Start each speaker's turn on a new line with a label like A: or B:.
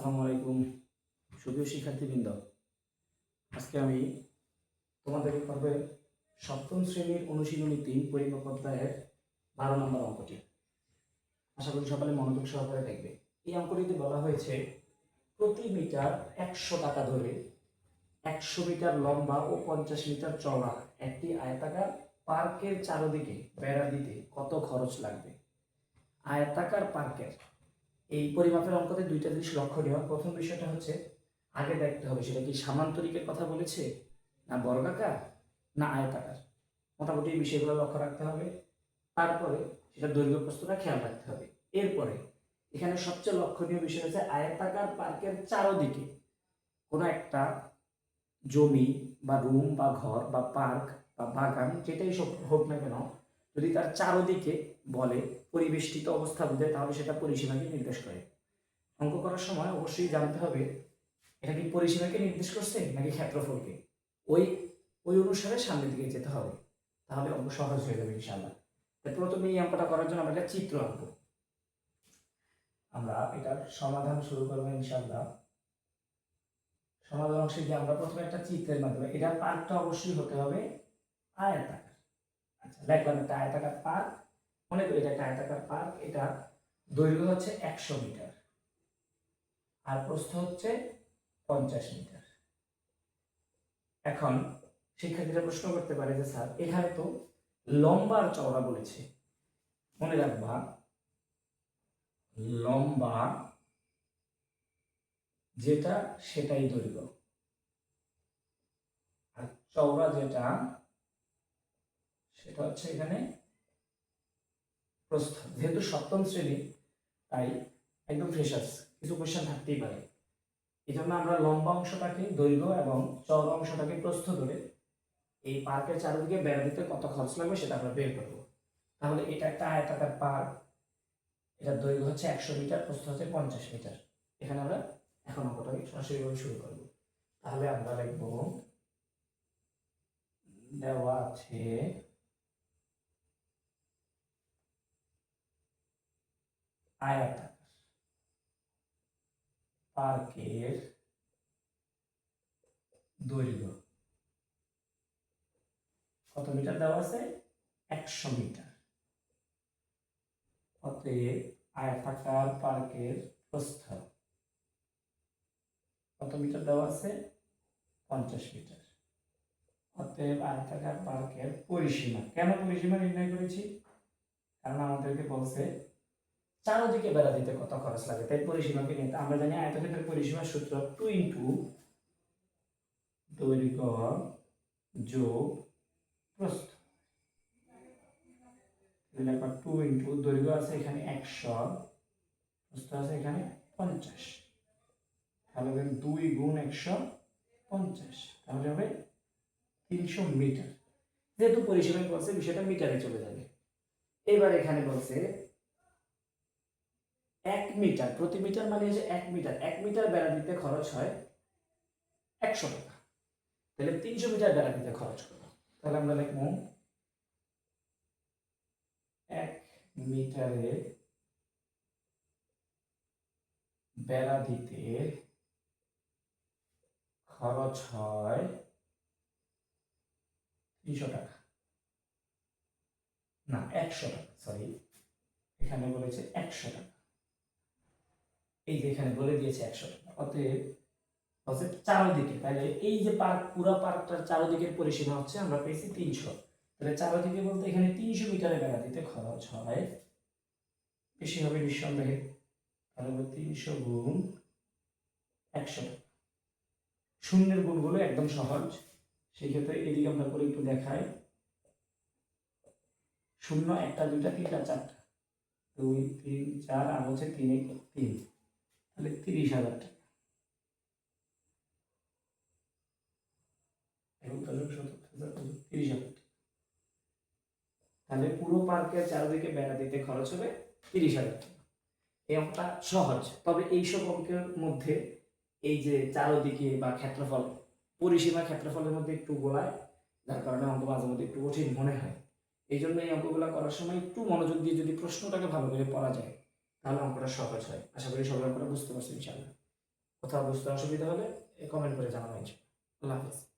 A: আসসালামু আলাইকুম সুপ্রিয় শিক্ষার্থীবৃন্দ। আজকে আমি তোমাদের পড়বে সপ্তম শ্রেণীর অনুশীলনী ৩ পরিমাপ অধ্যায়ের ১২ নম্বর অঙ্কটি। আশা করি সকালে মনোযোগ সহকারে দেখবে। এই অঙ্কটিতে বলা হয়েছে প্রতি মিটার ১০০ টাকা ধরে ১০০ মিটার লম্বা ও ৫০ মিটার চওড়া একটি আয়তাকার পার্কের চারদিকে বেড়া দিতে কত খরচ লাগবে। আয়তাকার পার্কের এই পরিমাপের অঙ্কতে দুইটা জিনিস লক্ষণীয়। প্রথম বিষয়টা হচ্ছে আগে দেখতে হবে সেটা কি সামান্তরিকের কথা বলেছে, না বর্গাকার, না আয়তাকার। মোটামুটি এই বিষয়গুলো লক্ষ্য রাখতে হবে। তারপরে সেটা দৈর্ঘ্য প্রস্থটা খেয়াল রাখতে হবে। এরপরে এখানে সবচেয়ে লক্ষণীয় বিষয় হচ্ছে আয়তাকার পার্কের চারদিকে কোনো একটা জমি বা রুম বা ঘর বা পার্ক বা বাগান যেটাই সব হোক না কেন, যদি তার চারদিকে বলে পরিবেষ্টিত অবস্থা বোঝায়, তাহলে সেটা পরিসীমাকে নির্দেশ করে। অঙ্ক করার সময় অবশ্যই জানতে হবে এটা কি পরিসীমাকে নির্দেশ করছে নাকি ক্ষেত্রফলকে। ওই ওই অনুসারে সামনের দিকে যেতে হবে, তাহলে অঙ্ক সহজ হয়ে যাবে ইনশাআল্লাহ। প্রথমে এই অঙ্কটা করার জন্য আমরা একটা চিত্র আঁকবো। আমরা এটার সমাধান শুরু করবো ইনশাআল্লাহ। সমাধান অংশে গিয়ে আমরা প্রথমে একটা চিত্রের মাধ্যমে, এটা পার্কটা অবশ্যই হতে হবে আয়তাকার। আচ্ছা, দেখলাম একটা আয়তাকার পার্ক। মনে করি এটা একটা আয়তাকার পার্ক। এটা দৈর্ঘ্য হচ্ছে ১০০ মিটার আর প্রস্থ হচ্ছে ৫০ মিটার। এখন শিক্ষার্থীরা প্রশ্ন করতে পারে যে স্যার এখানে তো লম্বা আর চওড়া বলেছে। মনে রাখবা লম্বা যেটা সেটাই দৈর্ঘ্য, আর চওড়া যেটা সেটা হচ্ছে এখানে প্রস্থ। যেহেতু সপ্তম শ্রেণী তাই একদম ফ্রেশার্স, কিছু কোশ্চেন থাকতেই পারে। এই জন্য আমরা লম্বা অংশটাকে দৈর্ঘ্য এবং চওড়া অংশটাকে প্রস্থ ধরে এই পার্কের চারিদিকে বেড়া দিতে কত খরচ লাগবে সেটা আমরা বের করবো। তাহলে এটা একটা আয়তাকার পার্ক, এটার দৈর্ঘ্য হচ্ছে ১০০ মিটার, প্রস্থ হচ্ছে ৫০ মিটার। এখানে আমরা এখন অঙ্কটাকে সরাসরিভাবে শুরু করব। তাহলে আমরা লিখব দেওয়া আছে আয়তাকার পার্কের দৈর্ঘ্য কত মিটার দেওয়া আছে, ১০০ মিটার। অতএব আয়তাকার পার্কের প্রস্থ কত মিটার দেওয়া আছে, ৫০ মিটার। অতএব আয়তাকার পার্কের পরিসীমা, কেন পরিসীমা নির্ণয় করেছি, কারণ আমাদেরকে বলছে চারদিকে বেড়া দিতে কত খরচ লাগে, তাই পরিসীমাকে নিতে আমরা জানি আয়তক্ষেত্রের পরিসীমার সূত্র 2 ইন্টু দৈর্ঘ্য যোগ প্রস্থ। 2 ইন্টু দৈর্ঘ্য আছে এখানে ১০০, প্রস্থ আছে এখানে ৫০, তাহলে 2 গুণ ১৫০, তাহলে হবে ৩০০ মিটার। যেহেতু পরিসীমায় বলছে বিষয়টা মিটারে চলে যাবে। এবার এখানে বলছে ১ মিটার, প্রতি মিটার মানে হচ্ছে ১ মিটার। ১ মিটার বেড়া দিতে খরচ হয় ১০০ টাকা, তাহলে ৩০০ মিটার বেড়া দিতে খরচ করবো। তাহলে আমরা লিখব ১ মিটারে বেড়া দিতে খরচ হয় ৩০০ টাকা, না ১০০ টাকা, সরি এখানে বলেছে ১০০ টাকা, এই যে এখানে বলে দিয়েছে ১০০ টাকা। অতএব হচ্ছে চারদিকে, তাহলে এই যে পার্ক, পুরো পার্কটার চারদিকের পরিসীমা হচ্ছে আমরা পেয়েছি ৩০০। তাহলে চারদিকে বলতে এখানে ৩০০ মিটারে বেড়া দিতে খরচ হয় বেশি হবে নিঃসন্দেহে, তাহলে ৩০০ গুণ ১০০। শূন্যের গুণগুলো একদম সহজ, সেই ক্ষেত্রে এদিকে আমরা করে একটু দেখাই। শূন্য ১টা ২টা ৩টা ৪টা, ২ ৩ ৪ আর হচ্ছে ৩ ৩, তাহলে ৩০,০০০ টাকা। তাহলে পুরো পার্কের চারদিকে বেড়া দিতে খরচ হবে ৩০,০০০ টাকা। এই অঙ্কটা সহজ, তবে এইসব অঙ্কের মধ্যে এই যে চারদিকে বা ক্ষেত্রফল, পরিসীমা ক্ষেত্রফলের মধ্যে একটু গোলায়, যার কারণে অঙ্ক মাঝে মধ্যে একটু কঠিন মনে হয়। এই জন্য এই অঙ্কগুলো করার সময় একটু মনোযোগ দিয়ে যদি প্রশ্নটাকে ভালো করে পড়া যায়, তাহলে অঙ্কটা সহজ হয়। আশা করি সবাই অঙ্কটা বুঝতে পারছেন ইনশাআল্লাহ। কোথাও বুঝতে অসুবিধা হলে কমেন্ট করে জানাবেন। আল্লাহ হাফেজ।